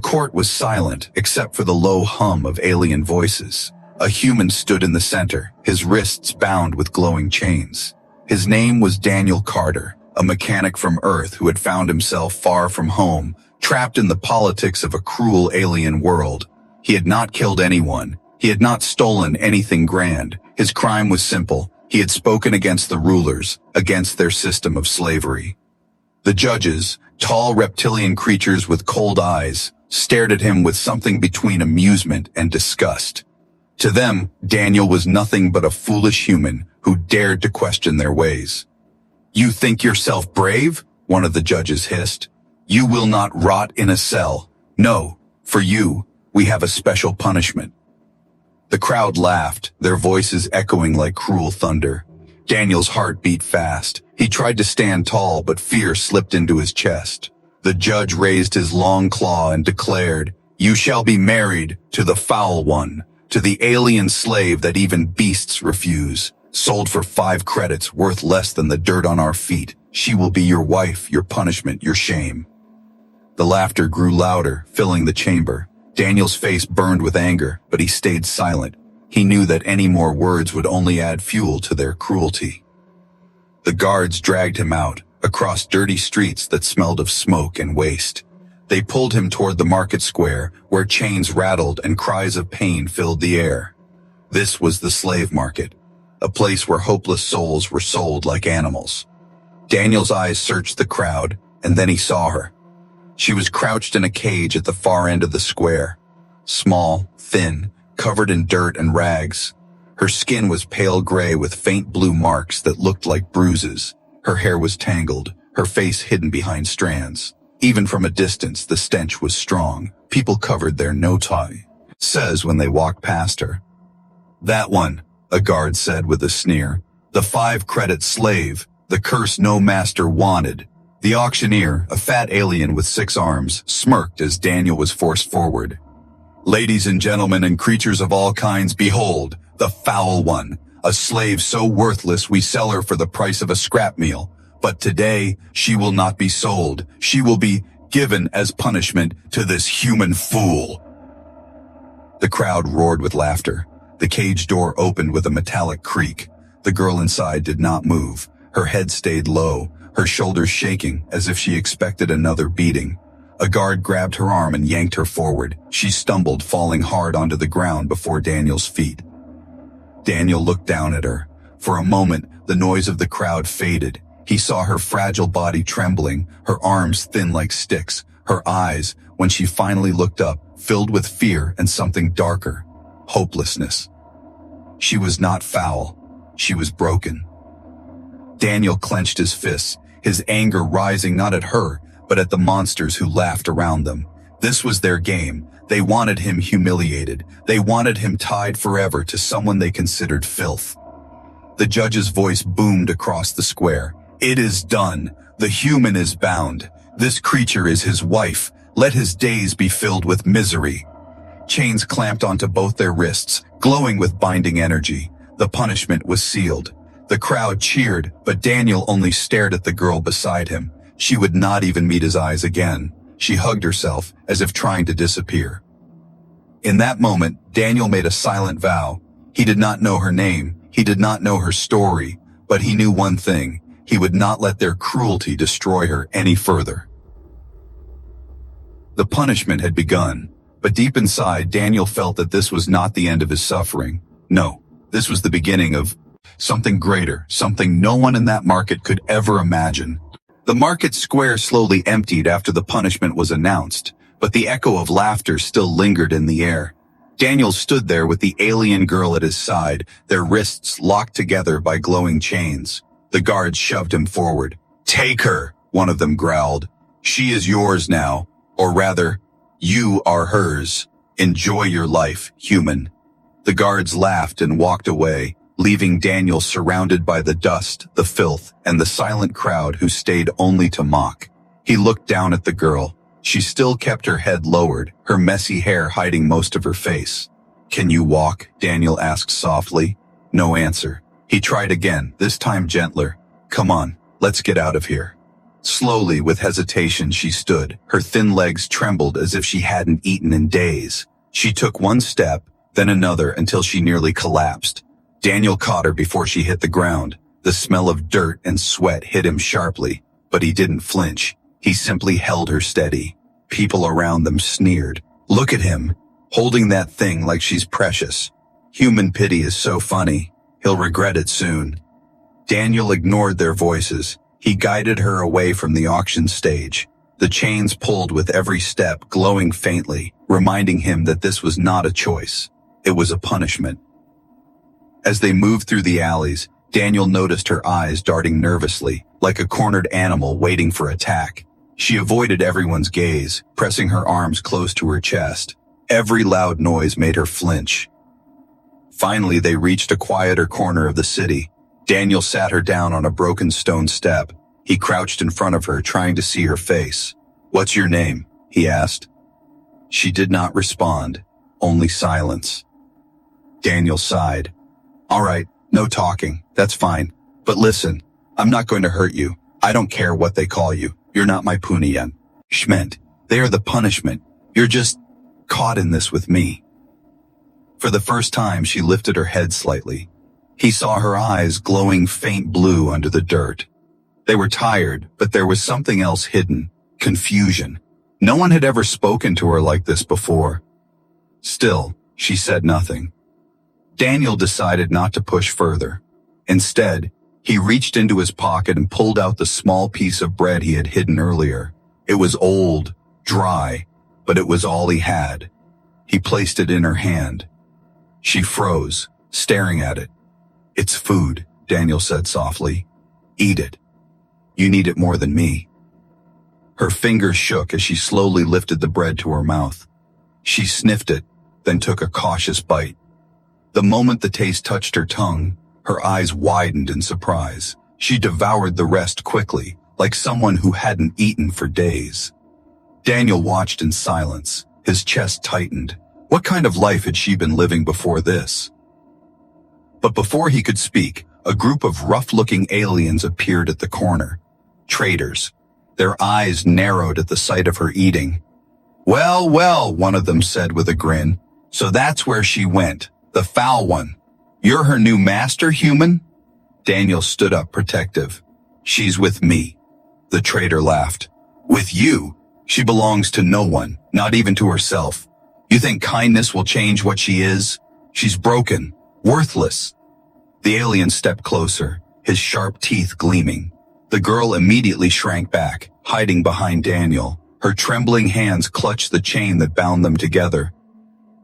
court was silent except for the low hum of alien voices. A human stood in the center, his wrists bound with glowing chains. His name was Daniel Carter, a mechanic from Earth who had found himself far from home, trapped in the politics of a cruel alien world. He had not killed anyone. He had not stolen anything grand. His crime was simple. He had spoken against the rulers, against their system of slavery. The judges, tall reptilian creatures with cold eyes, stared at him with something between amusement and disgust. To them, Daniel was nothing but a foolish human who dared to question their ways. "You think yourself brave?" one of the judges hissed. "You will not rot in a cell. No, for you, we have a special punishment." The crowd laughed, their voices echoing like cruel thunder. Daniel's heart beat fast. He tried to stand tall, but fear slipped into his chest. The judge raised his long claw and declared, "You shall be married to the foul one, to the alien slave that even beasts refuse, sold for 5 credits worth less than the dirt on our feet. She will be your wife, your punishment, your shame." The laughter grew louder, filling the chamber. Daniel's face burned with anger, but he stayed silent. He knew that any more words would only add fuel to their cruelty. The guards dragged him out, across dirty streets that smelled of smoke and waste. They pulled him toward the market square, where chains rattled and cries of pain filled the air. This was the slave market, a place where hopeless souls were sold like animals. Daniel's eyes searched the crowd, and then he saw her. She was crouched in a cage at the far end of the square. Small, thin, covered in dirt and rags. Her skin was pale gray with faint blue marks that looked like bruises. Her hair was tangled, her face hidden behind strands. Even from a distance, the stench was strong. People covered their nose says when they walked past her. "That one," a guard said with a sneer. "The 5-credit slave, the curse no master wanted." The auctioneer, a fat alien with 6 arms, smirked as Daniel was forced forward. "Ladies and gentlemen and creatures of all kinds, behold, the foul one, a slave so worthless we sell her for the price of a scrap meal. But today, she will not be sold. She will be given as punishment to this human fool." The crowd roared with laughter. The cage door opened with a metallic creak. The girl inside did not move. Her head stayed low, her shoulders shaking as if she expected another beating. A guard grabbed her arm and yanked her forward. She stumbled, falling hard onto the ground before Daniel's feet. Daniel looked down at her. For a moment, the noise of the crowd faded. He saw her fragile body trembling, her arms thin like sticks, her eyes, when she finally looked up, filled with fear and something darker, hopelessness. She was not foul. She was broken. Daniel clenched his fists, his anger rising not at her, but at the monsters who laughed around them. This was their game. They wanted him humiliated. They wanted him tied forever to someone they considered filth. The judge's voice boomed across the square. "It is done. The human is bound. This creature is his wife. Let his days be filled with misery." Chains clamped onto both their wrists, glowing with binding energy. The punishment was sealed. The crowd cheered, but Daniel only stared at the girl beside him. She would not even meet his eyes again. She hugged herself, as if trying to disappear. In that moment, Daniel made a silent vow. He did not know her name. He did not know her story, but he knew one thing. He would not let their cruelty destroy her any further. The punishment had begun, but deep inside, Daniel felt that this was not the end of his suffering. No, this was the beginning of something greater, something no one in that market could ever imagine. The market square slowly emptied after the punishment was announced, but the echo of laughter still lingered in the air. Daniel stood there with the alien girl at his side, their wrists locked together by glowing chains. The guards shoved him forward. "Take her," one of them growled. "She is yours now, or rather, you are hers. Enjoy your life, human." The guards laughed and walked away, leaving Daniel surrounded by the dust, the filth, and the silent crowd who stayed only to mock. He looked down at the girl. She still kept her head lowered, her messy hair hiding most of her face. "Can you walk?" Daniel asked softly. No answer. He tried again, this time gentler. "Come on, let's get out of here." Slowly, with hesitation, she stood. Her thin legs trembled as if she hadn't eaten in days. She took one step, then another until she nearly collapsed. Daniel caught her before she hit the ground. The smell of dirt and sweat hit him sharply, but he didn't flinch. He simply held her steady. People around them sneered. Look at him, holding that thing like she's precious. Human pity is so funny. He'll regret it soon. Daniel ignored their voices. He guided her away from the auction stage. The chains pulled with every step, glowing faintly, reminding him that this was not a choice. It was a punishment. As they moved through the alleys, Daniel noticed her eyes darting nervously, like a cornered animal waiting for attack. She avoided everyone's gaze, pressing her arms close to her chest. Every loud noise made her flinch. Finally, they reached a quieter corner of the city. Daniel sat her down on a broken stone step. He crouched in front of her, trying to see her face. "What's your name?" he asked. She did not respond, only silence. Daniel sighed. "All right, no talking, that's fine. But listen, I'm not going to hurt you. I don't care what they call you. You're not my Puniyan. Shment, they are the punishment. You're just caught in this with me." For the first time, she lifted her head slightly. He saw her eyes glowing faint blue under the dirt. They were tired, but there was something else hidden. Confusion. No one had ever spoken to her like this before. Still, she said nothing. Daniel decided not to push further. Instead, he reached into his pocket and pulled out the small piece of bread he had hidden earlier. It was old, dry, but it was all he had. He placed it in her hand. She froze, staring at it. "It's food," Daniel said softly. "Eat it. You need it more than me." Her fingers shook as she slowly lifted the bread to her mouth. She sniffed it, then took a cautious bite. The moment the taste touched her tongue, her eyes widened in surprise. She devoured the rest quickly, like someone who hadn't eaten for days. Daniel watched in silence. His chest tightened. What kind of life had she been living before this? But before he could speak, a group of rough-looking aliens appeared at the corner. Traitors. Their eyes narrowed at the sight of her eating. "Well, well," one of them said with a grin. "So that's where she went, the foul one. You're her new master, human?" Daniel stood up protective. "She's with me." The traitor laughed. "With you? She belongs to no one, not even to herself. You think kindness will change what she is? She's broken, worthless." The alien stepped closer, his sharp teeth gleaming. The girl immediately shrank back, hiding behind Daniel. Her trembling hands clutched the chain that bound them together.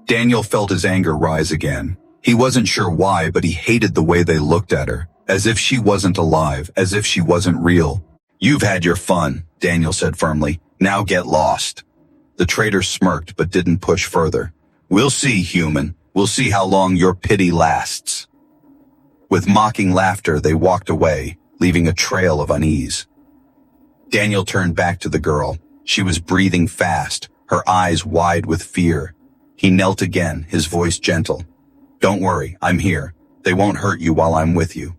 Daniel felt his anger rise again. He wasn't sure why, but he hated the way they looked at her, as if she wasn't alive, as if she wasn't real. "You've had your fun," Daniel said firmly. "Now get lost." The traitor smirked but didn't push further. "We'll see, human. We'll see how long your pity lasts." With mocking laughter, they walked away, leaving a trail of unease. Daniel turned back to the girl. She was breathing fast, her eyes wide with fear. He knelt again, his voice gentle. "Don't worry, I'm here. They won't hurt you while I'm with you."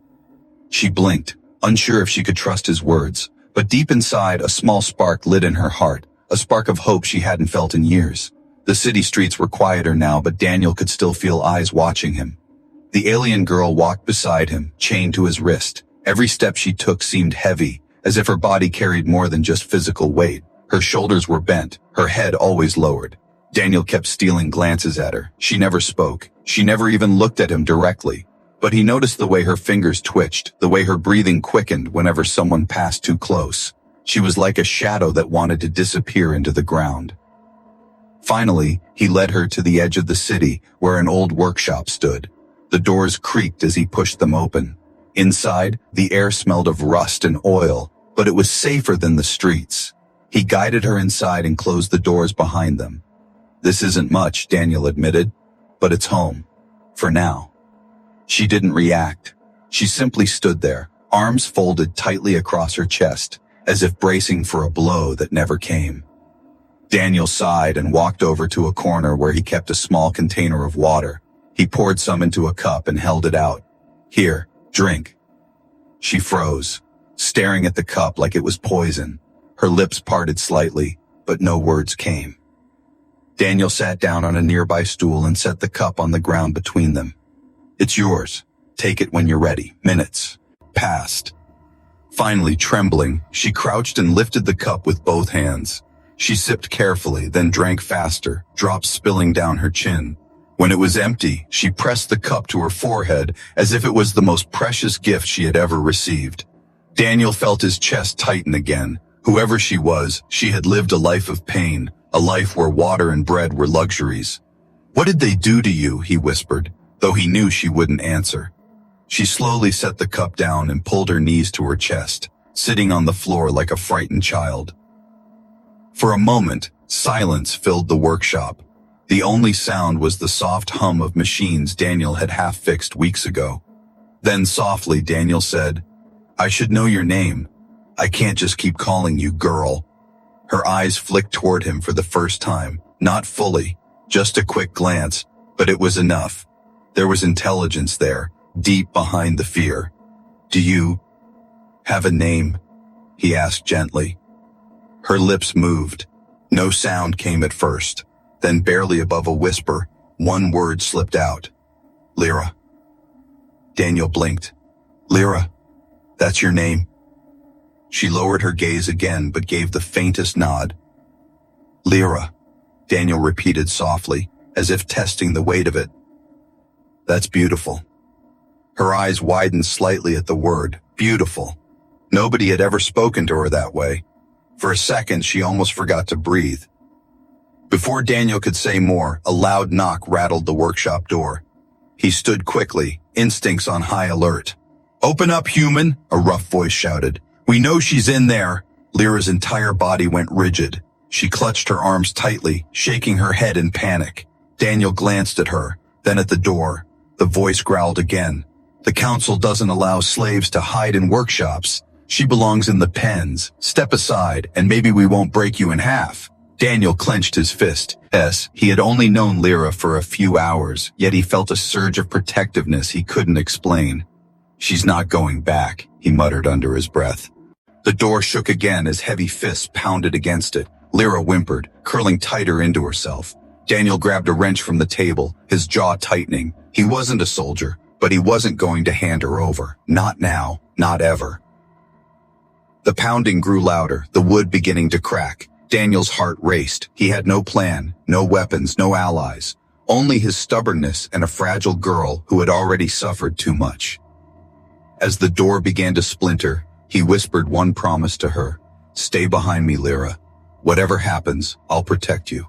She blinked, unsure if she could trust his words, but deep inside, a small spark lit in her heart, a spark of hope she hadn't felt in years. The city streets were quieter now, but Daniel could still feel eyes watching him. The alien girl walked beside him, chained to his wrist. Every step she took seemed heavy, as if her body carried more than just physical weight. Her shoulders were bent, her head always lowered. Daniel kept stealing glances at her. She never spoke. She never even looked at him directly. But he noticed the way her fingers twitched, the way her breathing quickened whenever someone passed too close. She was like a shadow that wanted to disappear into the ground. Finally, he led her to the edge of the city, where an old workshop stood. The doors creaked as he pushed them open. Inside, the air smelled of rust and oil, but it was safer than the streets. He guided her inside and closed the doors behind them. "This isn't much," Daniel admitted, "but it's home. For now." She didn't react. She simply stood there, arms folded tightly across her chest, as if bracing for a blow that never came. Daniel sighed and walked over to a corner where he kept a small container of water. He poured some into a cup and held it out. "Here, drink." She froze. staring at the cup like it was poison. Her lips parted slightly, but no words came. Daniel sat down on a nearby stool and set the cup on the ground between them. "It's yours. Take it when you're ready." Minutes passed. Finally, trembling, she crouched and lifted the cup with both hands. She sipped carefully, then drank faster, drops spilling down her chin. When it was empty, she pressed the cup to her forehead as if it was the most precious gift she had ever received. Daniel felt his chest tighten again. Whoever she was, she had lived a life of pain, a life where water and bread were luxuries. "What did they do to you?" he whispered, though he knew she wouldn't answer. She slowly set the cup down and pulled her knees to her chest, sitting on the floor like a frightened child. For a moment, silence filled the workshop. The only sound was the soft hum of machines Daniel had half-fixed weeks ago. Then softly, Daniel said, "I should know your name. I can't just keep calling you girl." Her eyes flicked toward him for the first time, not fully, just a quick glance, but it was enough. There was intelligence there, deep behind the fear. "Do you have a name?" he asked gently. Her lips moved. No sound came at first. Then barely above a whisper, one word slipped out. "Lyra." Daniel blinked. "Lyra, that's your name?" She lowered her gaze again but gave the faintest nod. "Lyra," Daniel repeated softly, as if testing the weight of it. "That's beautiful." Her eyes widened slightly at the word, beautiful. Nobody had ever spoken to her that way. For a second, she almost forgot to breathe. Before Daniel could say more, a loud knock rattled the workshop door. He stood quickly, instincts on high alert. "Open up, human," a rough voice shouted. "We know she's in there." Lyra's entire body went rigid. She clutched her arms tightly, shaking her head in panic. Daniel glanced at her, then at the door. The voice growled again. "The council doesn't allow slaves to hide in workshops. She belongs in the pens. Step aside, and maybe we won't break you in half." Daniel clenched his fist. He had only known Lyra for a few hours, yet he felt a surge of protectiveness he couldn't explain. "She's not going back," he muttered under his breath. The door shook again as heavy fists pounded against it. Lyra whimpered, curling tighter into herself. Daniel grabbed a wrench from the table, his jaw tightening. He wasn't a soldier, but he wasn't going to hand her over. Not now, not ever. The pounding grew louder, the wood beginning to crack. Daniel's heart raced. He had no plan, no weapons, no allies. Only his stubbornness and a fragile girl who had already suffered too much. As the door began to splinter, he whispered one promise to her. "Stay behind me, Lyra. Whatever happens, I'll protect you."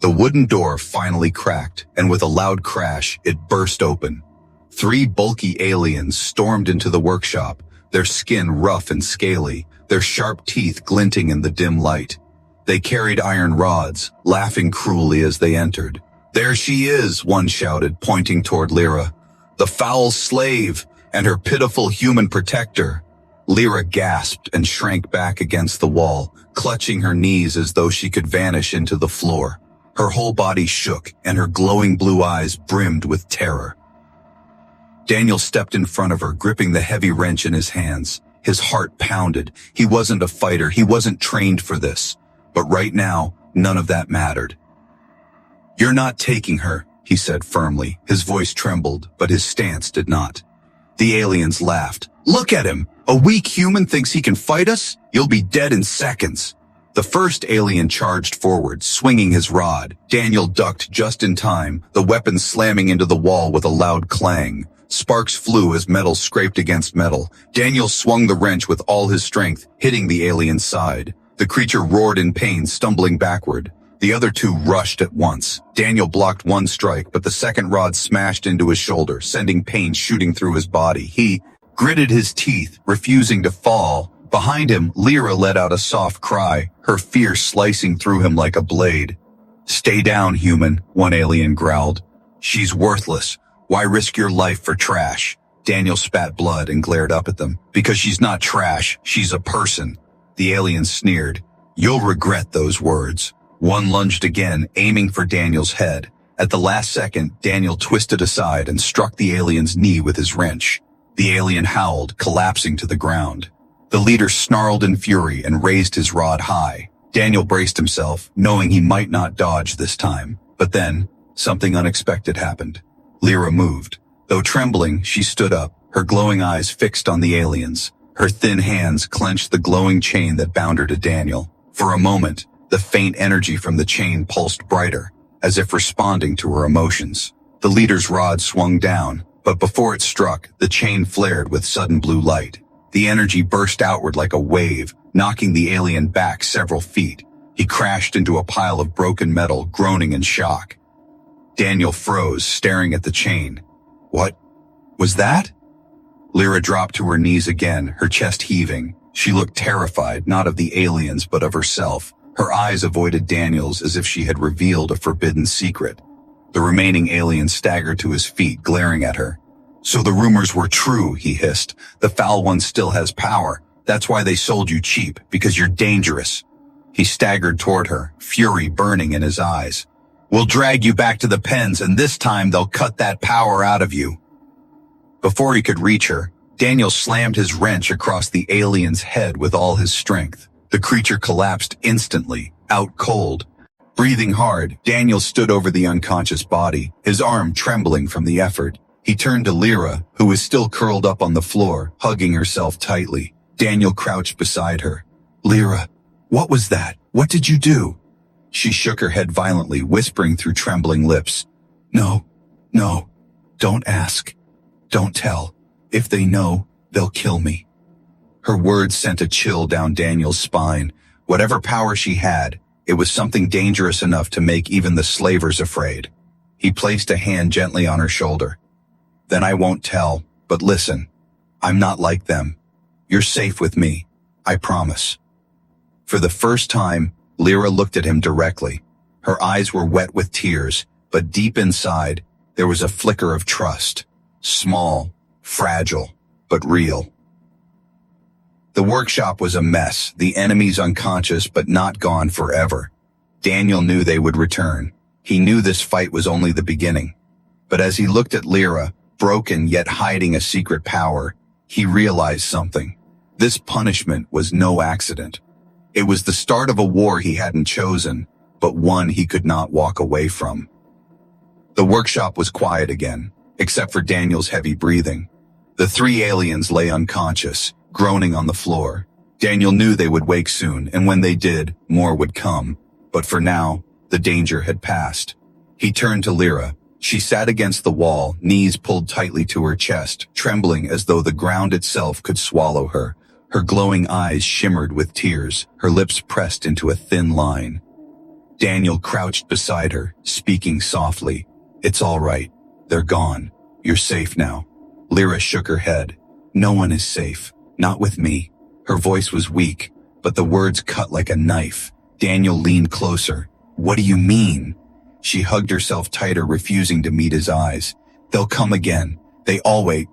The wooden door finally cracked, and with a loud crash, it burst open. 3 bulky aliens stormed into the workshop, their skin rough and scaly, their sharp teeth glinting in the dim light. They carried iron rods, laughing cruelly as they entered. "There she is," one shouted, pointing toward Lyra. "The foul slave, and her pitiful human protector." Lyra gasped and shrank back against the wall, clutching her knees as though she could vanish into the floor. Her whole body shook, and her glowing blue eyes brimmed with terror. Daniel stepped in front of her, gripping the heavy wrench in his hands. His heart pounded. He wasn't a fighter. He wasn't trained for this. But right now, none of that mattered. "You're not taking her," he said firmly. His voice trembled, but his stance did not. The aliens laughed. "Look at him! A weak human thinks he can fight us? You'll be dead in seconds." The first alien charged forward, swinging his rod. Daniel ducked just in time, the weapon slamming into the wall with a loud clang. Sparks flew as metal scraped against metal. Daniel swung the wrench with all his strength, hitting the alien's side. The creature roared in pain, stumbling backward. The other 2 rushed at once. Daniel blocked one strike, but the second rod smashed into his shoulder, sending pain shooting through his body. He gritted his teeth, refusing to fall. Behind him, Lyra let out a soft cry, her fear slicing through him like a blade. "Stay down, human," one alien growled. "She's worthless. Why risk your life for trash?" Daniel spat blood and glared up at them. "Because she's not trash, she's a person." The alien sneered. "You'll regret those words." One lunged again, aiming for Daniel's head. At the last second, Daniel twisted aside and struck the alien's knee with his wrench. The alien howled, collapsing to the ground. The leader snarled in fury and raised his rod high. Daniel braced himself, knowing he might not dodge this time. But then, something unexpected happened. Lyra moved. Though trembling, she stood up, her glowing eyes fixed on the aliens. Her thin hands clenched the glowing chain that bound her to Daniel. For a moment, the faint energy from the chain pulsed brighter, as if responding to her emotions. The leader's rod swung down, but before it struck, the chain flared with sudden blue light. The energy burst outward like a wave, knocking the alien back several feet. He crashed into a pile of broken metal, groaning in shock. Daniel froze, staring at the chain. What was that? Lyra dropped to her knees again, her chest heaving. She looked terrified, not of the aliens, but of herself. Her eyes avoided Daniel's as if she had revealed a forbidden secret. The remaining alien staggered to his feet, glaring at her. So the rumors were true, he hissed. The foul one still has power. That's why they sold you cheap, because you're dangerous. He staggered toward her, fury burning in his eyes. We'll drag you back to the pens, and this time they'll cut that power out of you. Before he could reach her, Daniel slammed his wrench across the alien's head with all his strength. The creature collapsed instantly, out cold. Breathing hard, Daniel stood over the unconscious body, his arm trembling from the effort. He turned to Lyra, who was still curled up on the floor, hugging herself tightly. Daniel crouched beside her. Lyra, what was that? What did you do? She shook her head violently, whispering through trembling lips. No, don't ask. Don't tell. If they know, they'll kill me. Her words sent a chill down Daniel's spine. Whatever power she had, it was something dangerous enough to make even the slavers afraid. He placed a hand gently on her shoulder. Then I won't tell, but listen. I'm not like them. You're safe with me. I promise. For the first time, Lyra looked at him directly. Her eyes were wet with tears, but deep inside, there was a flicker of trust. Small, fragile, but real. The workshop was a mess, the enemies unconscious but not gone forever. Daniel knew they would return. He knew this fight was only the beginning. But as he looked at Lyra, broken yet hiding a secret power, he realized something. This punishment was no accident. It was the start of a war he hadn't chosen, but one he could not walk away from. The workshop was quiet again, except for Daniel's heavy breathing. The three aliens lay unconscious, groaning on the floor. Daniel knew they would wake soon, and when they did, more would come. But for now, the danger had passed. He turned to Lyra. She sat against the wall, knees pulled tightly to her chest, trembling as though the ground itself could swallow her. Her glowing eyes shimmered with tears, her lips pressed into a thin line. Daniel crouched beside her, speaking softly. It's all right. They're gone. You're safe now. Lyra shook her head. No one is safe. Not with me. Her voice was weak, but the words cut like a knife. Daniel leaned closer. What do you mean? She hugged herself tighter, refusing to meet his eyes. They'll come again. They always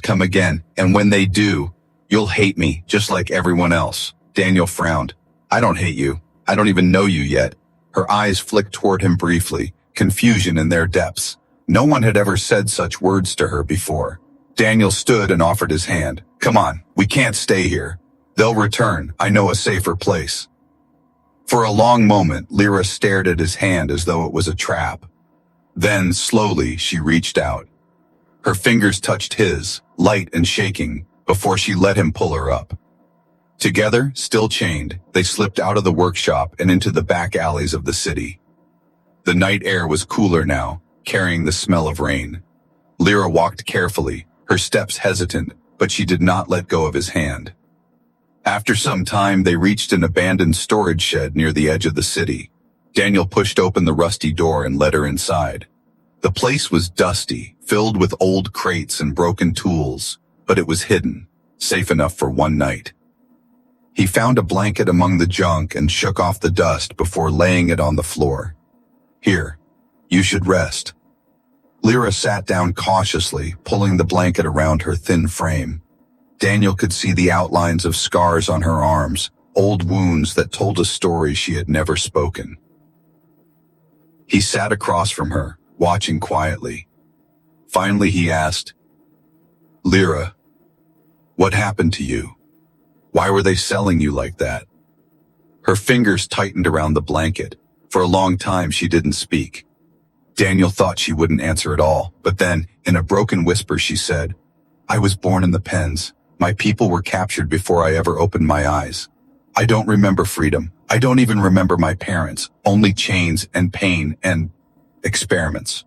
come again. And when they do, you'll hate me, just like everyone else. Daniel frowned. I don't hate you. I don't even know you yet. Her eyes flicked toward him briefly, confusion in their depths. No one had ever said such words to her before. Daniel stood and offered his hand. Come on, we can't stay here. They'll return. I know a safer place. For a long moment, Lyra stared at his hand as though it was a trap. Then, slowly, she reached out. Her fingers touched his, light and shaking, before she let him pull her up. Together, still chained, they slipped out of the workshop and into the back alleys of the city. The night air was cooler now, carrying the smell of rain. Lyra walked carefully, her steps hesitant, but she did not let go of his hand. After some time, they reached an abandoned storage shed near the edge of the city. Daniel pushed open the rusty door and led her inside. The place was dusty, filled with old crates and broken tools, but it was hidden, safe enough for one night. He found a blanket among the junk and shook off the dust before laying it on the floor. Here, you should rest. Lyra sat down cautiously, pulling the blanket around her thin frame. Daniel could see the outlines of scars on her arms, old wounds that told a story she had never spoken. He sat across from her, watching quietly. Finally he asked, Lyra, what happened to you? Why were they selling you like that? Her fingers tightened around the blanket. For a long time, she didn't speak. Daniel thought she wouldn't answer at all, but then, in a broken whisper, she said, I was born in the pens. My people were captured before I ever opened my eyes. I don't remember freedom. I don't even remember my parents, only chains and pain and experiments.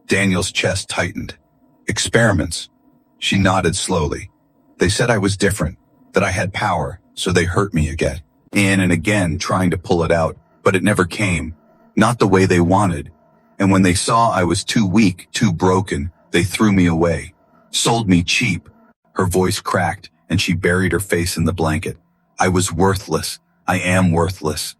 Daniel's chest tightened. Experiments? She nodded slowly. They said I was different, that I had power, so they hurt me again and again, trying to pull it out, but it never came, not the way they wanted. And when they saw I was too weak, too broken, they threw me away, sold me cheap. Her voice cracked, and she buried her face in the blanket. I was worthless. I am worthless.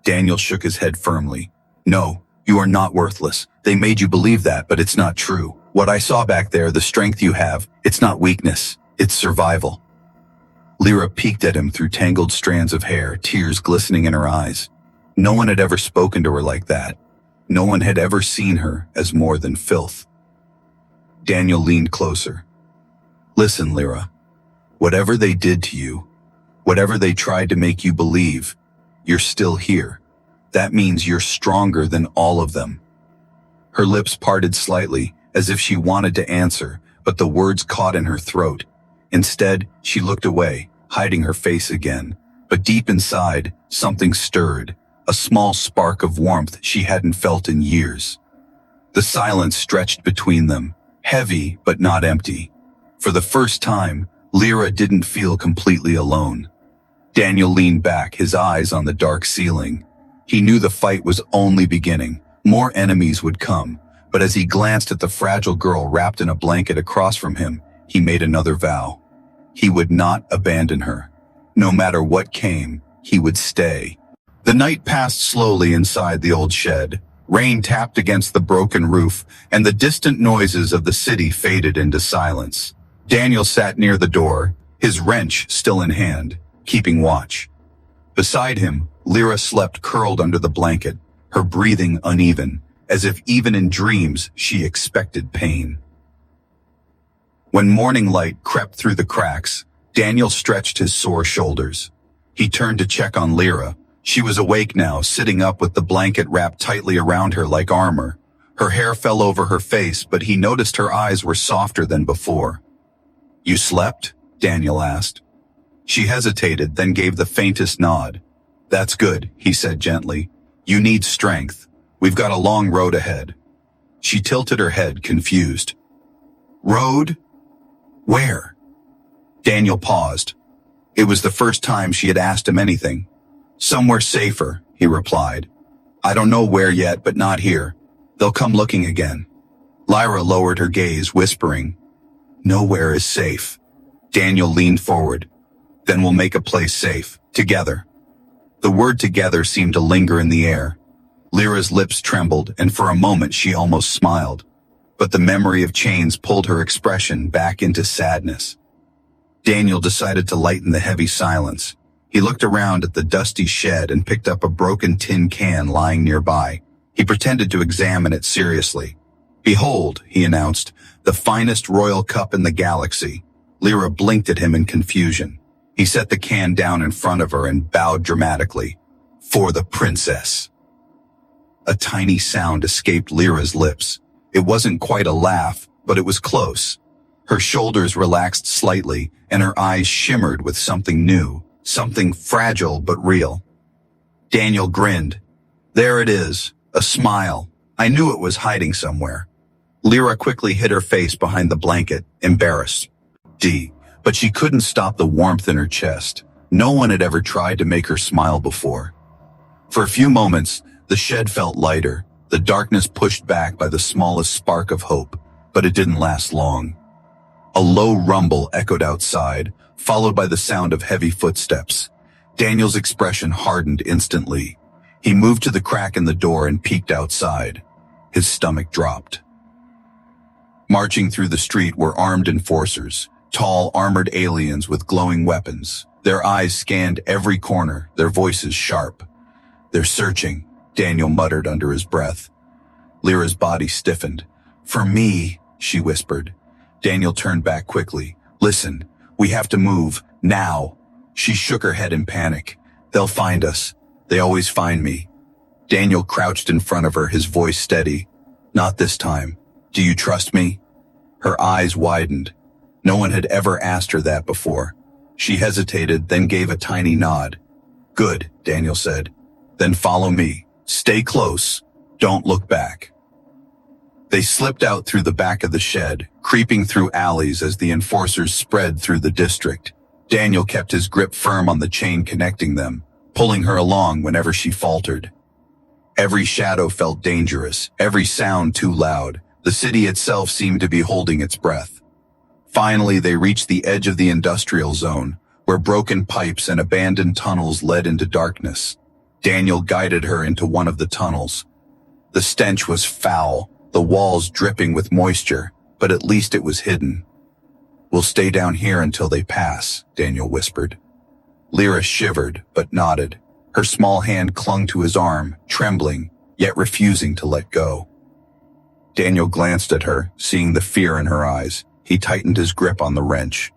Daniel shook his head firmly. No, you are not worthless. They made you believe that, but it's not true. What I saw back there, the strength you have, it's not weakness, it's survival. Lyra peeked at him through tangled strands of hair, tears glistening in her eyes. No one had ever spoken to her like that. No one had ever seen her as more than filth. Daniel leaned closer. Listen, Lyra. Whatever they did to you, whatever they tried to make you believe, you're still here. That means you're stronger than all of them. Her lips parted slightly, as if she wanted to answer, but the words caught in her throat. Instead, she looked away, hiding her face again. But deep inside, something stirred, a small spark of warmth she hadn't felt in years. The silence stretched between them, heavy but not empty. For the first time, Lyra didn't feel completely alone. Daniel leaned back, his eyes on the dark ceiling. He knew the fight was only beginning. More enemies would come, but as he glanced at the fragile girl wrapped in a blanket across from him, he made another vow. He would not abandon her. No matter what came, he would stay. The night passed slowly inside the old shed. Rain tapped against the broken roof, and the distant noises of the city faded into silence. Daniel sat near the door, his wrench still in hand, keeping watch. Beside him, Lyra slept curled under the blanket, her breathing uneven, as if even in dreams she expected pain. When morning light crept through the cracks, Daniel stretched his sore shoulders. He turned to check on Lyra. She was awake now, sitting up with the blanket wrapped tightly around her like armor. Her hair fell over her face, but he noticed her eyes were softer than before. You slept? Daniel asked. She hesitated, then gave the faintest nod. That's good, he said gently. You need strength. We've got a long road ahead. She tilted her head, confused. Road? Where? Daniel paused. It was the first time she had asked him anything. Somewhere safer, he replied. I don't know where yet, but not here. They'll come looking again. Lyra lowered her gaze, whispering, Nowhere is safe. Daniel leaned forward. Then we'll make a place safe, together. The word together seemed to linger in the air. Lyra's lips trembled, and for a moment she almost smiled. But the memory of chains pulled her expression back into sadness. Daniel decided to lighten the heavy silence. He looked around at the dusty shed and picked up a broken tin can lying nearby. He pretended to examine it seriously. Behold, he announced, the finest royal cup in the galaxy. Lyra blinked at him in confusion. He set the can down in front of her and bowed dramatically. For the princess. A tiny sound escaped Lyra's lips. It wasn't quite a laugh, but it was close. Her shoulders relaxed slightly, and her eyes shimmered with something new, something fragile but real. Daniel grinned. There it is, a smile. I knew it was hiding somewhere. Lyra quickly hid her face behind the blanket, embarrassed. But she couldn't stop the warmth in her chest. No one had ever tried to make her smile before. For a few moments, the shed felt lighter, the darkness pushed back by the smallest spark of hope, but it didn't last long. A low rumble echoed outside, followed by the sound of heavy footsteps. Daniel's expression hardened instantly. He moved to the crack in the door and peeked outside. His stomach dropped. Marching through the street were armed enforcers, tall, armored aliens with glowing weapons. Their eyes scanned every corner, their voices sharp. They're searching, Daniel muttered under his breath. Lyra's body stiffened. For me, she whispered. Daniel turned back quickly. Listen, we have to move, now. She shook her head in panic. They'll find us. They always find me. Daniel crouched in front of her, his voice steady. Not this time. Do you trust me? Her eyes widened. No one had ever asked her that before. She hesitated, then gave a tiny nod. Good, Daniel said. Then follow me. Stay close. Don't look back. They slipped out through the back of the shed, creeping through alleys as the enforcers spread through the district. Daniel kept his grip firm on the chain connecting them, pulling her along whenever she faltered. Every shadow felt dangerous, every sound too loud. The city itself seemed to be holding its breath. Finally, they reached the edge of the industrial zone, where broken pipes and abandoned tunnels led into darkness. Daniel guided her into one of the tunnels. The stench was foul, the walls dripping with moisture, but at least it was hidden. We'll stay down here until they pass, Daniel whispered. Lyra shivered, but nodded. Her small hand clung to his arm, trembling, yet refusing to let go. Daniel glanced at her, seeing the fear in her eyes. He tightened his grip on the wrench.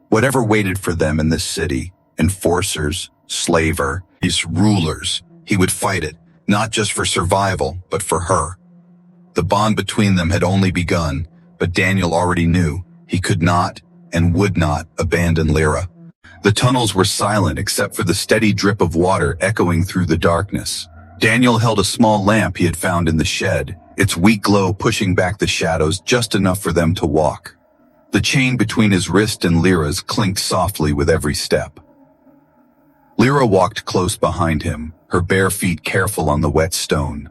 Whatever waited for them in this city, enforcers, slaver, these rulers, he would fight it, not just for survival, but for her. The bond between them had only begun, but Daniel already knew he could not and would not abandon Lyra. The tunnels were silent except for the steady drip of water echoing through the darkness. Daniel held a small lamp he had found in the shed, its weak glow pushing back the shadows just enough for them to walk. The chain between his wrist and Lyra's clinked softly with every step. Lyra walked close behind him, her bare feet careful on the wet stone.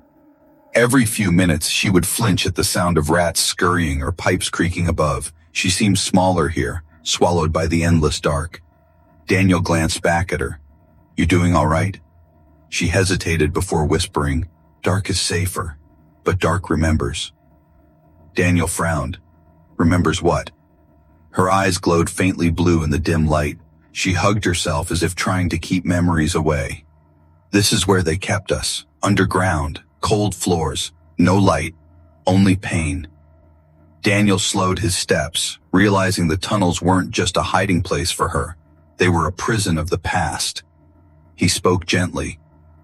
Every few minutes she would flinch at the sound of rats scurrying or pipes creaking above. She seemed smaller here, swallowed by the endless dark. Daniel glanced back at her. You doing all right? She hesitated before whispering, Dark is safer, but dark remembers. Daniel frowned. Remembers what? Her eyes glowed faintly blue in the dim light. She hugged herself as if trying to keep memories away. This is where they kept us, underground, cold floors, no light, only pain. Daniel slowed his steps, realizing the tunnels weren't just a hiding place for her. They were a prison of the past. He spoke gently.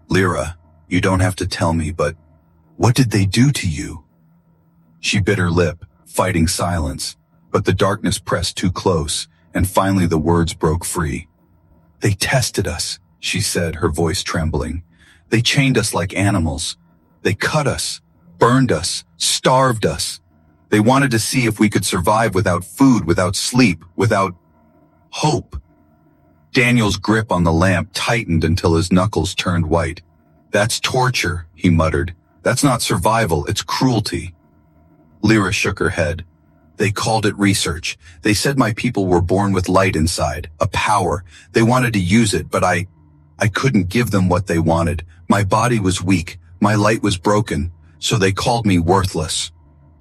Lyra, you don't have to tell me, but what did they do to you? She bit her lip, fighting silence, but the darkness pressed too close, and finally the words broke free. They tested us, she said, her voice trembling. They chained us like animals. They cut us, burned us, starved us. They wanted to see if we could survive without food, without sleep, without hope. Daniel's grip on the lamp tightened until his knuckles turned white. That's torture, he muttered. That's not survival, it's cruelty. Lyra shook her head. They called it research. They said my people were born with light inside, a power. They wanted to use it, but I couldn't give them what they wanted. My body was weak. My light was broken, so they called me worthless.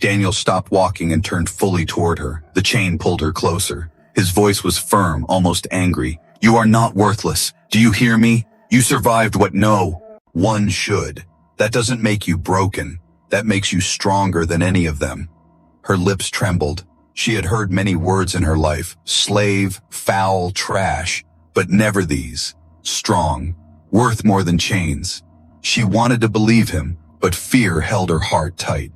Daniel stopped walking and turned fully toward her. The chain pulled her closer. His voice was firm, almost angry. You are not worthless. Do you hear me? You survived what no one should. That doesn't make you broken. That makes you stronger than any of them. Her lips trembled. She had heard many words in her life. Slave, foul, trash, but never these. Strong, worth more than chains. She wanted to believe him, but fear held her heart tight.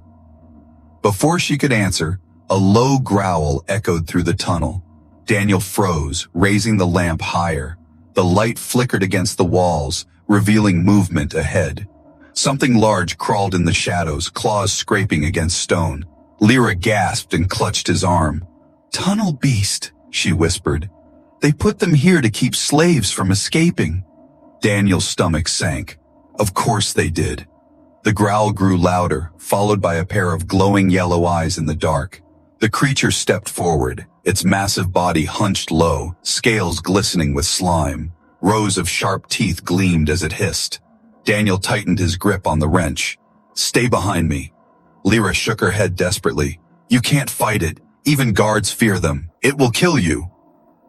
Before she could answer, a low growl echoed through the tunnel. Daniel froze, raising the lamp higher. The light flickered against the walls, revealing movement ahead. Something large crawled in the shadows, claws scraping against stone. Lyra gasped and clutched his arm. Tunnel beast, she whispered. They put them here to keep slaves from escaping. Daniel's stomach sank. Of course they did. The growl grew louder, followed by a pair of glowing yellow eyes in the dark. The creature stepped forward, its massive body hunched low, scales glistening with slime. Rows of sharp teeth gleamed as it hissed. Daniel tightened his grip on the wrench. Stay behind me. Lyra shook her head desperately. You can't fight it. Even guards fear them. It will kill you.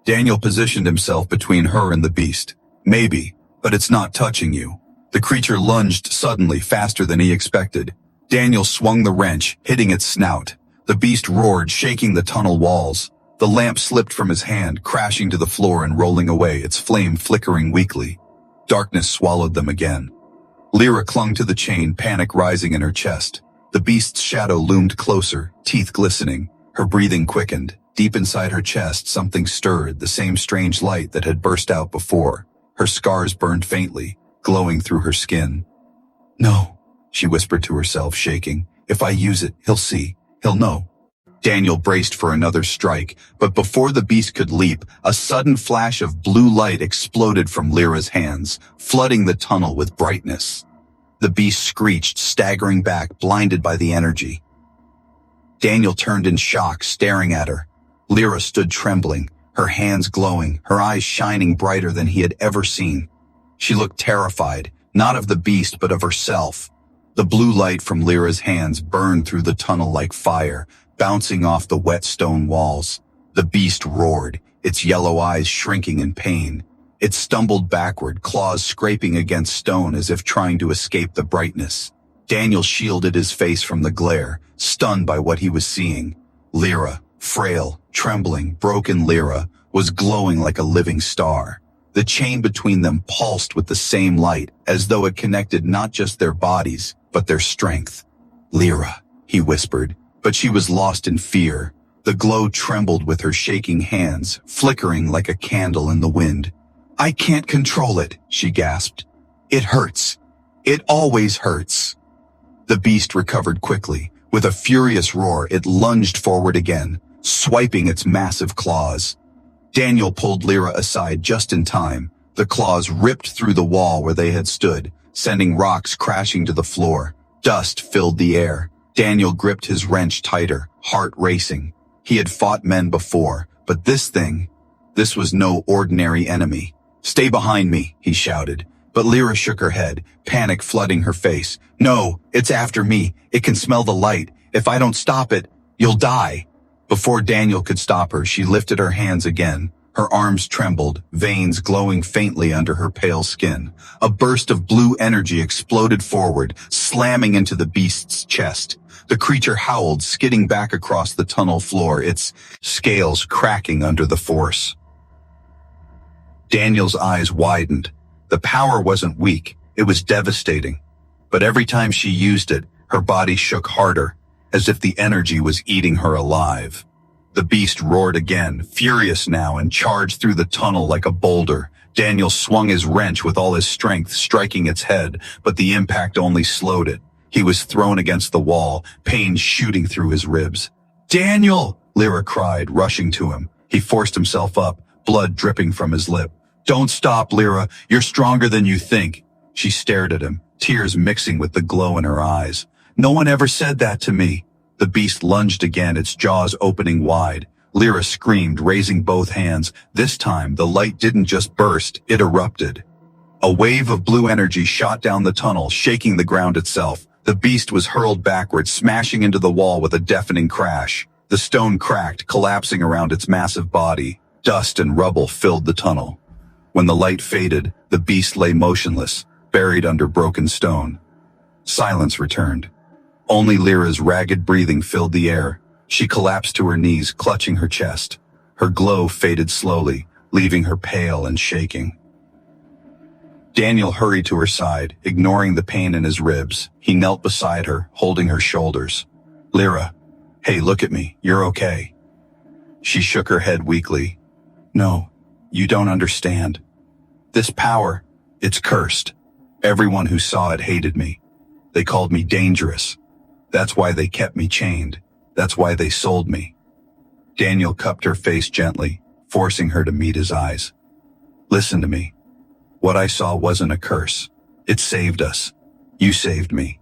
Daniel positioned himself between her and the beast. Maybe, but it's not touching you. The creature lunged suddenly, faster than he expected. Daniel swung the wrench, hitting its snout. The beast roared, shaking the tunnel walls. The lamp slipped from his hand, crashing to the floor and rolling away, its flame flickering weakly. Darkness swallowed them again. Lyra clung to the chain, panic rising in her chest. The beast's shadow loomed closer, teeth glistening. Her breathing quickened. Deep inside her chest, something stirred, the same strange light that had burst out before. Her scars burned faintly, glowing through her skin. "No," she whispered to herself, shaking. "If I use it, he'll see. He'll know." Daniel braced for another strike, but before the beast could leap, a sudden flash of blue light exploded from Lyra's hands, flooding the tunnel with brightness. The beast screeched, staggering back, blinded by the energy. Daniel turned in shock, staring at her. Lyra stood trembling, her hands glowing, her eyes shining brighter than he had ever seen. She looked terrified, not of the beast but of herself. The blue light from Lyra's hands burned through the tunnel like fire, bouncing off the wet stone walls. The beast roared, its yellow eyes shrinking in pain. It stumbled backward, claws scraping against stone as if trying to escape the brightness. Daniel shielded his face from the glare, stunned by what he was seeing. Lyra, frail, trembling, broken Lyra, was glowing like a living star. The chain between them pulsed with the same light, as though it connected not just their bodies, but their strength. "Lyra," he whispered, but she was lost in fear. The glow trembled with her shaking hands, flickering like a candle in the wind. "I can't control it," she gasped. "It hurts. It always hurts." The beast recovered quickly. With a furious roar, it lunged forward again, swiping its massive claws. Daniel pulled Lyra aside just in time. The claws ripped through the wall where they had stood, sending rocks crashing to the floor. Dust filled the air. Daniel gripped his wrench tighter, heart racing. He had fought men before, but this was no ordinary enemy. "Stay behind me," he shouted. But Lyra shook her head, panic flooding her face. "No, it's after me. It can smell the light. If I don't stop it, you'll die." Before Daniel could stop her, she lifted her hands again. Her arms trembled, veins glowing faintly under her pale skin. A burst of blue energy exploded forward, slamming into the beast's chest. The creature howled, skidding back across the tunnel floor, its scales cracking under the force. Daniel's eyes widened. The power wasn't weak, it was devastating. But every time she used it, her body shook harder, as if the energy was eating her alive. The beast roared again, furious now, and charged through the tunnel like a boulder. Daniel swung his wrench with all his strength, striking its head, but the impact only slowed it. He was thrown against the wall, pain shooting through his ribs. "Daniel!" Lyra cried, rushing to him. He forced himself up, blood dripping from his lip. "Don't stop, Lyra. You're stronger than you think." She stared at him, tears mixing with the glow in her eyes. "No one ever said that to me." The beast lunged again, its jaws opening wide. Lyra screamed, raising both hands. This time, the light didn't just burst, it erupted. A wave of blue energy shot down the tunnel, shaking the ground itself. The beast was hurled backward, smashing into the wall with a deafening crash. The stone cracked, collapsing around its massive body. Dust and rubble filled the tunnel. When the light faded, the beast lay motionless, buried under broken stone. Silence returned. Only Lyra's ragged breathing filled the air. She collapsed to her knees, clutching her chest. Her glow faded slowly, leaving her pale and shaking. Daniel hurried to her side, ignoring the pain in his ribs. He knelt beside her, holding her shoulders. "Lyra, hey, look at me. You're okay." She shook her head weakly. "No, you don't understand. This power, it's cursed. Everyone who saw it hated me. They called me dangerous. That's why they kept me chained. That's why they sold me." Daniel cupped her face gently, forcing her to meet his eyes. "Listen to me. What I saw wasn't a curse. It saved us. You saved me.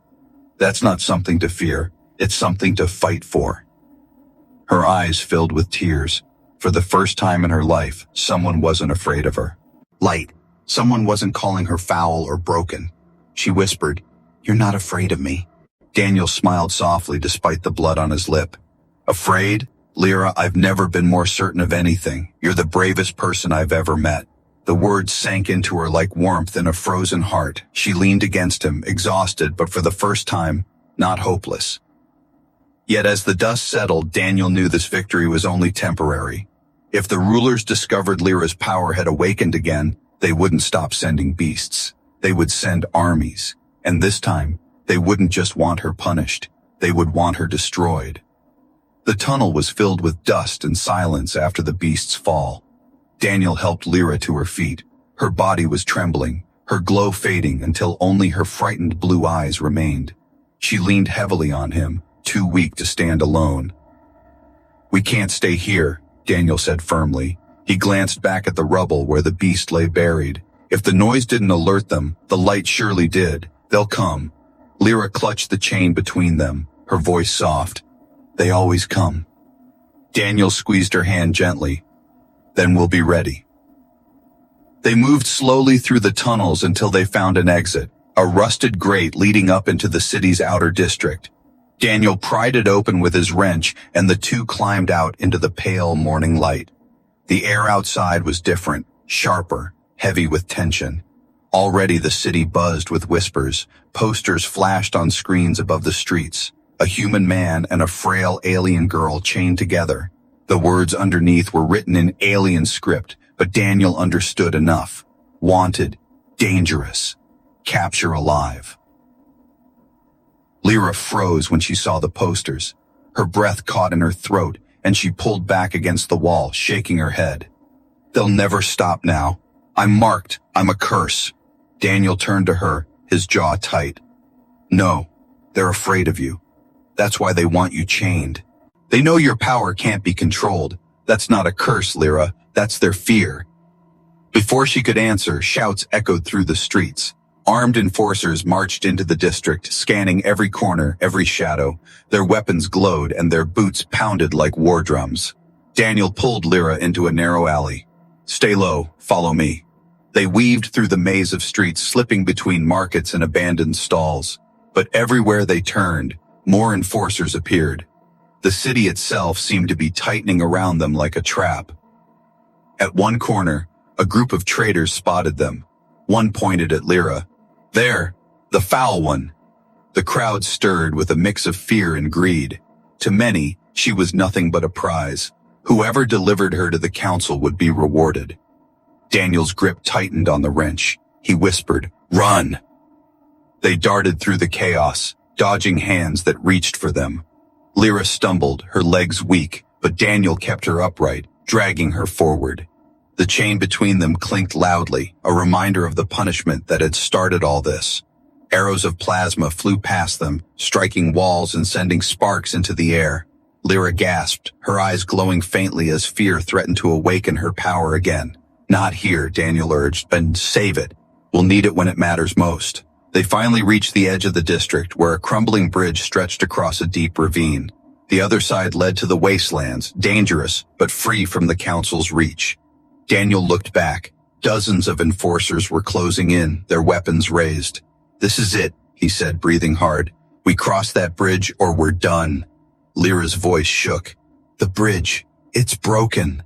That's not something to fear. It's something to fight for." Her eyes filled with tears. For the first time in her life, someone wasn't afraid of her. Light. Someone wasn't calling her foul or broken. She whispered, "You're not afraid of me." Daniel smiled softly despite the blood on his lip. "Afraid? Lyra, I've never been more certain of anything. You're the bravest person I've ever met." The words sank into her like warmth in a frozen heart. She leaned against him, exhausted, but for the first time, not hopeless. Yet as the dust settled, Daniel knew this victory was only temporary. If the rulers discovered Lyra's power had awakened again, they wouldn't stop sending beasts. They would send armies. And this time, they wouldn't just want her punished. They would want her destroyed. The tunnel was filled with dust and silence after the beast's fall. Daniel helped Lyra to her feet. Her body was trembling, her glow fading until only her frightened blue eyes remained. She leaned heavily on him, too weak to stand alone. "We can't stay here," Daniel said firmly. He glanced back at the rubble where the beast lay buried. If the noise didn't alert them, the light surely did. "They'll come." Lyra clutched the chain between them, her voice soft. "They always come." Daniel squeezed her hand gently. "Then we'll be ready." They moved slowly through the tunnels until they found an exit, a rusted grate leading up into the city's outer district. Daniel pried it open with his wrench, and the two climbed out into the pale morning light. The air outside was different, sharper, heavy with tension. Already the city buzzed with whispers. Posters flashed on screens above the streets. A human man and a frail alien girl chained together. The words underneath were written in alien script, but Daniel understood enough. Wanted, dangerous, capture alive. Lyra froze when she saw the posters. Her breath caught in her throat, and she pulled back against the wall, shaking her head. "They'll never stop now. I'm marked. I'm a curse." Daniel turned to her, his jaw tight. "No, they're afraid of you. That's why they want you chained. They know your power can't be controlled. That's not a curse, Lyra. That's their fear." Before she could answer, shouts echoed through the streets. Armed enforcers marched into the district, scanning every corner, every shadow. Their weapons glowed and their boots pounded like war drums. Daniel pulled Lyra into a narrow alley. "Stay low, follow me." They weaved through the maze of streets, slipping between markets and abandoned stalls. But everywhere they turned, more enforcers appeared. The city itself seemed to be tightening around them like a trap. At one corner, a group of traders spotted them. One pointed at Lyra. "There, the foul one." The crowd stirred with a mix of fear and greed. To many, she was nothing but a prize. Whoever delivered her to the council would be rewarded. Daniel's grip tightened on the wrench. He whispered, "Run!" They darted through the chaos, dodging hands that reached for them. Lyra stumbled, her legs weak, but Daniel kept her upright, dragging her forward. The chain between them clinked loudly, a reminder of the punishment that had started all this. Arrows of plasma flew past them, striking walls and sending sparks into the air. Lyra gasped, her eyes glowing faintly as fear threatened to awaken her power again. "Not here," Daniel urged, "but save it. We'll need it when it matters most." They finally reached the edge of the district, where a crumbling bridge stretched across a deep ravine. The other side led to the wastelands, dangerous, but free from the council's reach. Daniel looked back. Dozens of enforcers were closing in, their weapons raised. "This is it," he said, breathing hard. "We cross that bridge or we're done." Lyra's voice shook. "The bridge, it's broken."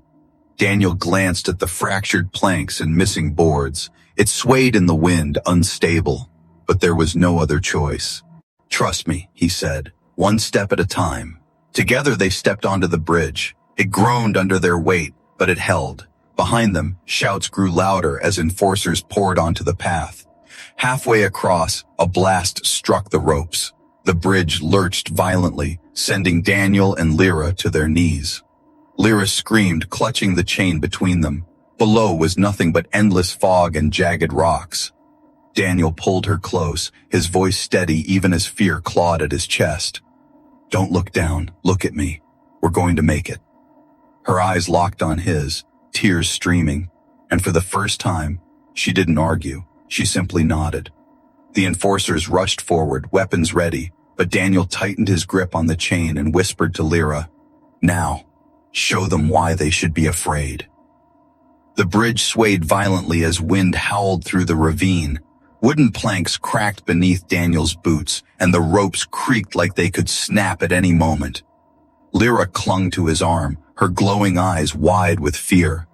Daniel glanced at the fractured planks and missing boards. It swayed in the wind, unstable. But there was no other choice. "Trust me," he said, "one step at a time." Together they stepped onto the bridge. It groaned under their weight, but it held. Behind them, shouts grew louder as enforcers poured onto the path. Halfway across, a blast struck the ropes. The bridge lurched violently, sending Daniel and Lyra to their knees. Lyra screamed, clutching the chain between them. Below was nothing but endless fog and jagged rocks. Daniel pulled her close, his voice steady even as fear clawed at his chest. "Don't look down, look at me. We're going to make it." Her eyes locked on his, tears streaming, and for the first time, she didn't argue, she simply nodded. The enforcers rushed forward, weapons ready, but Daniel tightened his grip on the chain and whispered to Lyra, "Now, show them why they should be afraid." The bridge swayed violently as wind howled through the ravine. Wooden planks cracked beneath Daniel's boots, and the ropes creaked like they could snap at any moment. Lyra clung to his arm, her glowing eyes wide with fear.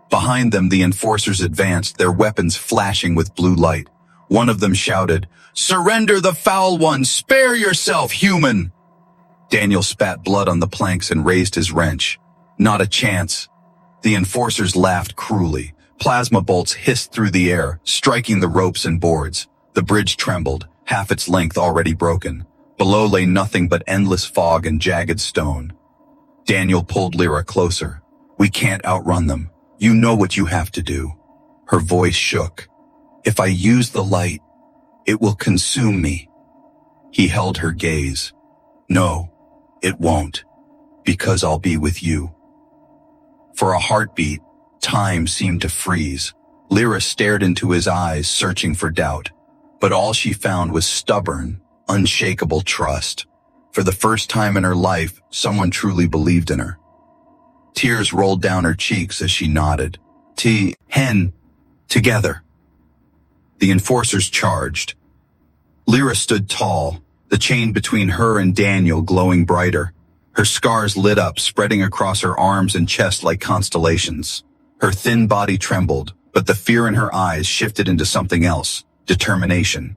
Behind them, the enforcers advanced, their weapons flashing with blue light. One of them shouted, "Surrender the foul one! Spare yourself, human!" Daniel spat blood on the planks and raised his wrench. Not a chance. The enforcers laughed cruelly. Plasma bolts hissed through the air, striking the ropes and boards. The bridge trembled, half its length already broken. Below lay nothing but endless fog and jagged stone. Daniel pulled Lyra closer. We can't outrun them. You know what you have to do. Her voice shook. If I use the light, it will consume me. He held her gaze. No, it won't, because I'll be with you. For a heartbeat, time seemed to freeze. Lyra stared into his eyes, searching for doubt. But all she found was stubborn, unshakable trust. For the first time in her life, someone truly believed in her. Tears rolled down her cheeks as she nodded. Together. The enforcers charged. Lyra stood tall, the chain between her and Daniel glowing brighter. Her scars lit up, spreading across her arms and chest like constellations. Her thin body trembled, but the fear in her eyes shifted into something else, determination.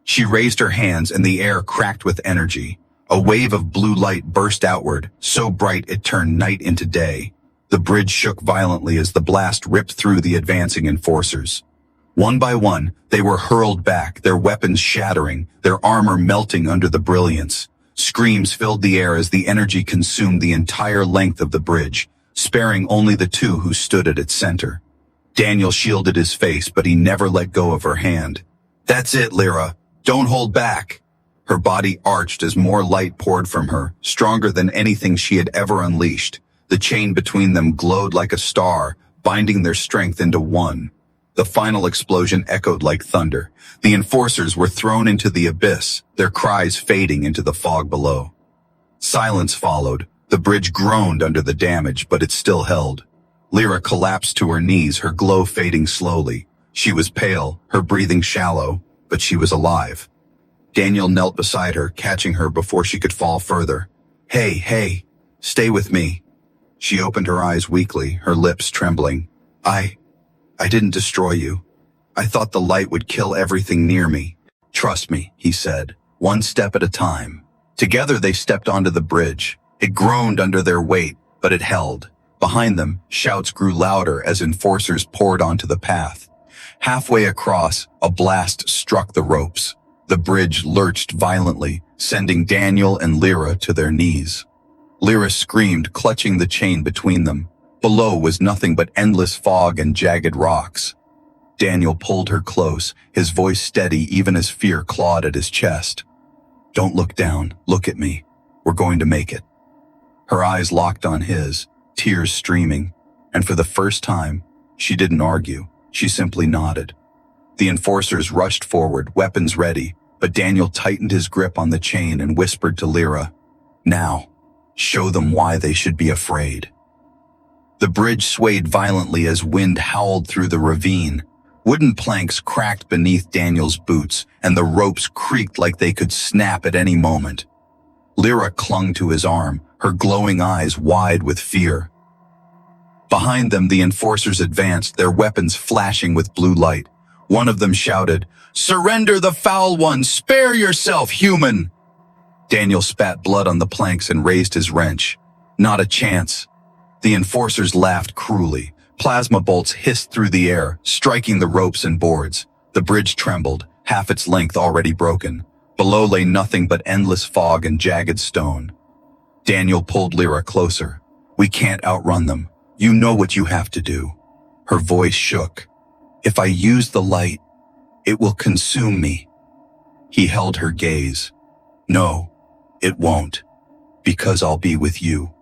She raised her hands and the air cracked with energy. A wave of blue light burst outward, so bright it turned night into day. The bridge shook violently as the blast ripped through the advancing enforcers. One by one, they were hurled back, their weapons shattering, their armor melting under the brilliance. Screams filled the air as the energy consumed the entire length of the bridge, sparing only the two who stood at its center. Daniel shielded his face, but he never let go of her hand. That's it, Lyra. Don't hold back. Her body arched as more light poured from her, stronger than anything she had ever unleashed. The chain between them glowed like a star, binding their strength into one. The final explosion echoed like thunder. The enforcers were thrown into the abyss, their cries fading into the fog below. Silence followed. The bridge groaned under the damage, but it still held. Lyra collapsed to her knees, her glow fading slowly. She was pale, her breathing shallow, but she was alive. Daniel knelt beside her, catching her before she could fall further. Hey, stay with me. She opened her eyes weakly, her lips trembling. I didn't destroy you. I thought the light would kill everything near me. Trust me, he said, one step at a time. Together they stepped onto the bridge. It groaned under their weight, but it held. Behind them, shouts grew louder as enforcers poured onto the path. Halfway across, a blast struck the ropes. The bridge lurched violently, sending Daniel and Lyra to their knees. Lyra screamed, clutching the chain between them. Below was nothing but endless fog and jagged rocks. Daniel pulled her close, his voice steady even as fear clawed at his chest. Don't look down, look at me. We're going to make it. Her eyes locked on his, tears streaming, and for the first time, she didn't argue, she simply nodded. The enforcers rushed forward, weapons ready, but Daniel tightened his grip on the chain and whispered to Lyra, Now, show them why they should be afraid. The bridge swayed violently as wind howled through the ravine. Wooden planks cracked beneath Daniel's boots, and the ropes creaked like they could snap at any moment. Lyra clung to his arm, her glowing eyes wide with fear. Behind them, the enforcers advanced, their weapons flashing with blue light. One of them shouted, Surrender the foul one! Spare yourself, human! Daniel spat blood on the planks and raised his wrench. Not a chance. The enforcers laughed cruelly. Plasma bolts hissed through the air, striking the ropes and boards. The bridge trembled, half its length already broken. Below lay nothing but endless fog and jagged stone. Daniel pulled Lyra closer. We can't outrun them. You know what you have to do. Her voice shook. If I use the light, it will consume me. He held her gaze. No, it won't, because I'll be with you.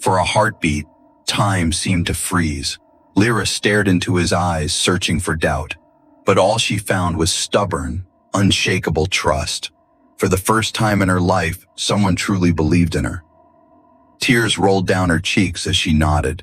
For a heartbeat, time seemed to freeze. Lyra stared into his eyes, searching for doubt. But all she found was stubborn, unshakable trust. For the first time in her life, someone truly believed in her. Tears rolled down her cheeks as she nodded.